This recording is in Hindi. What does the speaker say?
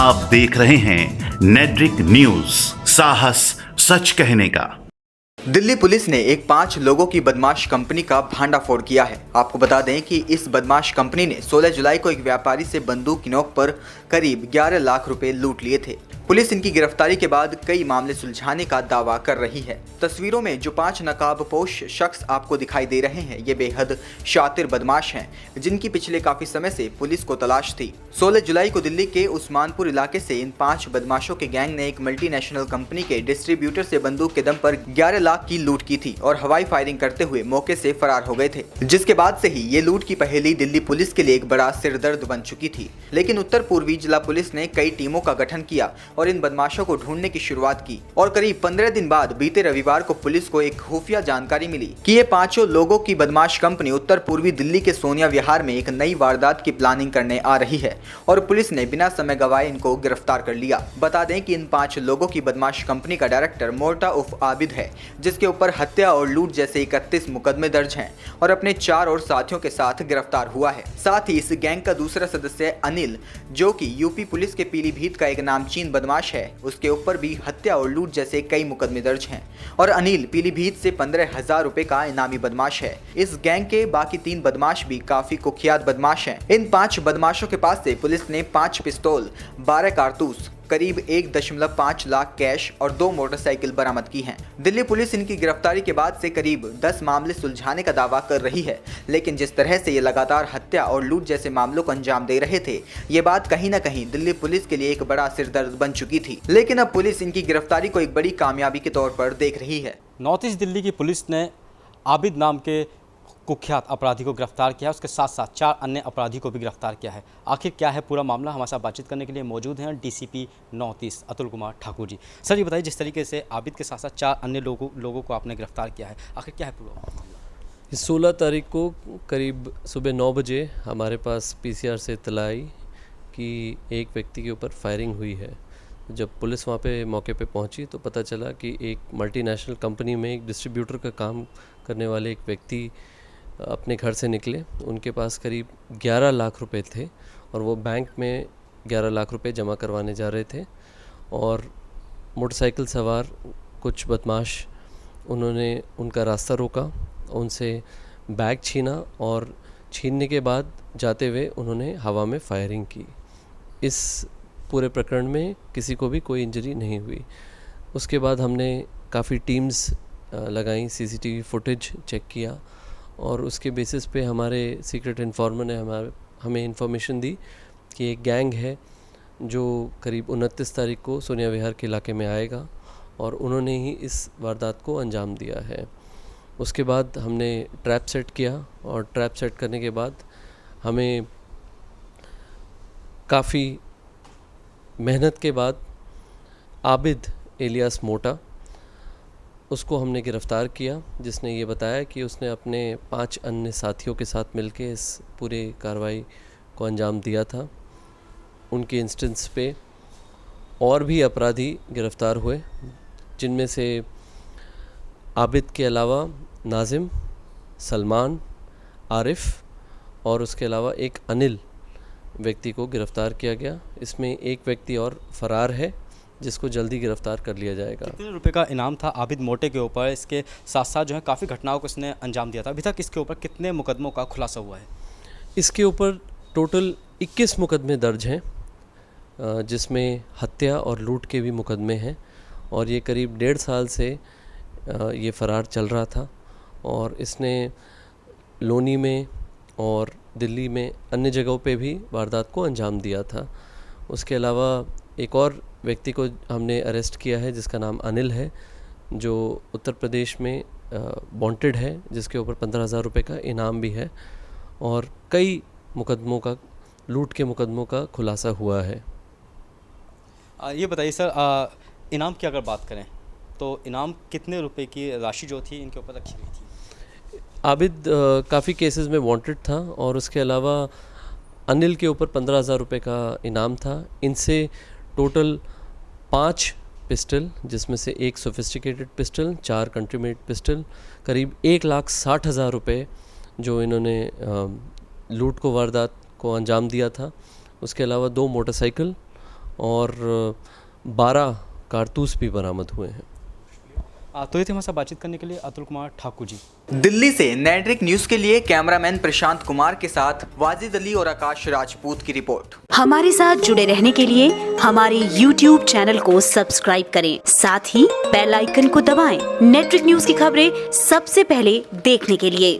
आप देख रहे हैं नेट्रिक न्यूज, साहस सच कहने का। दिल्ली पुलिस ने एक 5 लोगों की बदमाश कंपनी का भांडाफोड़ किया है। आपको बता दें कि इस बदमाश कंपनी ने 16 जुलाई को एक व्यापारी से बंदूक की नोक पर करीब 11 लाख रुपए लूट लिए थे। पुलिस इनकी गिरफ्तारी के बाद कई मामले सुलझाने का दावा कर रही है। तस्वीरों में जो 5 नकाबपोश शख्स आपको दिखाई दे रहे हैं, ये बेहद शातिर बदमाश हैं, जिनकी पिछले काफी समय से पुलिस को तलाश थी। 16 जुलाई को दिल्ली के उस्मानपुर इलाके से इन 5 बदमाशों के गैंग ने एक मल्टीनेशनल कंपनी के डिस्ट्रीब्यूटर से बंदूक के दम पर 11 लाख की लूट की थी और हवाई फायरिंग करते हुए मौके से फरार हो गए थे। जिसके बाद से ही ये लूट की पहेली दिल्ली पुलिस के लिए एक बड़ा सिरदर्द बन चुकी थी। लेकिन उत्तर पूर्वी जिला पुलिस ने कई टीमों का गठन किया और इन बदमाशों को ढूंढने की शुरुआत की और करीब 15 दिन बाद बीते रविवार को पुलिस को एक खुफिया जानकारी मिली कि ये 5 लोगों की बदमाश कंपनी उत्तर पूर्वी दिल्ली के सोनिया विहार में एक नई वारदात की प्लानिंग करने आ रही है और पुलिस ने बिना समय गवाए इनको गिरफ्तार कर लिया। बता दें कि इन 5 लोगों की बदमाश कंपनी का डायरेक्टर मोर्टा उर्फ आबिद है, जिसके ऊपर हत्या और लूट जैसे 31 मुकदमे दर्ज हैं और अपने 4 और साथियों के साथ गिरफ्तार हुआ है। साथ ही इस गैंग का दूसरा सदस्य अनिल, जो कि यूपी पुलिस के पीलीभीत का एक नामचीन बदमाश है, उसके ऊपर भी हत्या और लूट जैसे कई मुकदमे दर्ज हैं और अनिल पीलीभीत से 15,000 रुपए का इनामी बदमाश है। इस गैंग के बाकी 3 बदमाश भी काफी कुख्यात बदमाश हैं। इन 5 बदमाशों के पास से पुलिस ने 5 पिस्तौल, 12 कारतूस, करीब 1.5 लाख कैश और 2 मोटरसाइकिल बरामद की हैं। दिल्ली पुलिस इनकी गिरफ्तारी के बाद से करीब 10 मामले सुलझाने का दावा कर रही है, लेकिन जिस तरह से ये लगातार हत्या और लूट जैसे मामलों को अंजाम दे रहे थे, ये बात कहीं न कहीं दिल्ली पुलिस के लिए एक बड़ा सिरदर्द बन चुकी थी। लेकिन अब पुलिस इनकी गिरफ्तारी को एक बड़ी कामयाबी के तौर पर देख रही है। नॉर्थ ईस्ट दिल्ली की पुलिस ने आबिद नाम के कुख्यात अपराधी को गिरफ्तार किया है, उसके साथ साथ 4 अन्य अपराधी को भी गिरफ्तार किया है। आखिर क्या है पूरा मामला, हमारे साथ बातचीत करने के लिए मौजूद हैं DCP north east Atul Kumar Thakur ji. Sir ये बताइए, जिस तरीके से आबिद के साथ साथ 4 अन्य लोगों को आपने गिरफ्तार किया है, आखिर क्या है पूरा मामला? 16 तारीख को करीब सुबह 9 बजे हमारे पास पीसीआर से इत्तला आई कि एक व्यक्ति के ऊपर फायरिंग हुई है। जब पुलिस वहाँ पे मौके पे पहुँची तो पता चला कि एक मल्टीनेशनल कंपनी में एक डिस्ट्रीब्यूटर का काम करने वाले एक व्यक्ति अपने घर से निकले। उनके पास करीब 11 लाख रुपए थे और वो बैंक में 11 लाख रुपए जमा करवाने जा रहे थे और मोटरसाइकिल सवार कुछ बदमाश उन्होंने उनका रास्ता रोका, उनसे बैग छीना और छीनने के बाद जाते हुए उन्होंने हवा में फायरिंग की। इस पूरे प्रकरण में किसी को भी कोई इंजरी नहीं हुई। उसके बाद हमने काफ़ी टीम्स लगाई, सीसीटीवी फुटेज चेक किया और उसके बेसिस पे हमारे सीक्रेट इन्फॉर्मर ने हमें इन्फॉर्मेशन दी कि एक गैंग है जो करीब 29 तारीख को सोनिया विहार के इलाके में आएगा और उन्होंने ही इस वारदात को अंजाम दिया है। उसके बाद हमने ट्रैप सेट किया और ट्रैप सेट करने के बाद हमें काफ़ी मेहनत के बाद आबिद एलियास मोटा, उसको हमने गिरफ़्तार किया, जिसने ये बताया कि उसने अपने 5 अन्य साथियों के साथ मिलकर इस पूरे कार्रवाई को अंजाम दिया था। उनके इंस्टेंस पे और भी अपराधी गिरफ़्तार हुए, जिनमें से आबिद के अलावा नाजिम, सलमान, आरिफ और उसके अलावा एक अनिल व्यक्ति को गिरफ़्तार किया गया। इसमें एक व्यक्ति और फ़रार है जिसको जल्दी गिरफ्तार कर लिया जाएगा। कितने रुपए का इनाम था आबिद मोटे के ऊपर? इसके साथ साथ जो है काफ़ी घटनाओं को इसने अंजाम दिया था। अभी तक इसके ऊपर कितने मुकदमों का खुलासा हुआ है? इसके ऊपर टोटल 21 मुकदमे दर्ज हैं, जिसमें हत्या और लूट के भी मुकदमे हैं और ये करीब 1.5 साल से ये फ़रार चल रहा था और इसने लोनी में और दिल्ली में अन्य जगहों पे भी वारदात को अंजाम दिया था। उसके अलावा एक और व्यक्ति को हमने अरेस्ट किया है जिसका नाम अनिल है, जो उत्तर प्रदेश में वांटेड है, जिसके ऊपर 15,000 रुपये का इनाम भी है और कई मुकदमों का, लूट के मुकदमों का खुलासा हुआ है। ये बताइए सर, इनाम की अगर बात करें तो इनाम कितने रुपए की राशि जो थी इनके ऊपर रखी हुई थी? आबिद काफ़ी केसेस में वांटेड था और उसके अलावा अनिल के ऊपर 15,000 रुपये का इनाम था। इनसे टोटल 5 पिस्टल, जिसमें से एक sophisticated pistol, 4 country made pistol, करीब 1,60,000 रुपये जो इन्होंने लूट को वारदात को अंजाम दिया था। उसके अलावा 2 मोटरसाइकिल और 12 कारतूस भी बरामद हुए हैं। तो ये थे हमारे साथ बातचीत करने के लिए अतुल कुमार ठाकुर जी। दिल्ली से नेट्रिक न्यूज के लिए कैमरामैन प्रशांत कुमार के साथ वाजिद अली और आकाश राजपूत की रिपोर्ट। हमारे साथ जुड़े रहने के लिए हमारे YouTube चैनल को सब्सक्राइब करें, साथ ही बेल आइकन को दबाएं। नेट्रिक न्यूज की खबरें सबसे पहले देखने के लिए।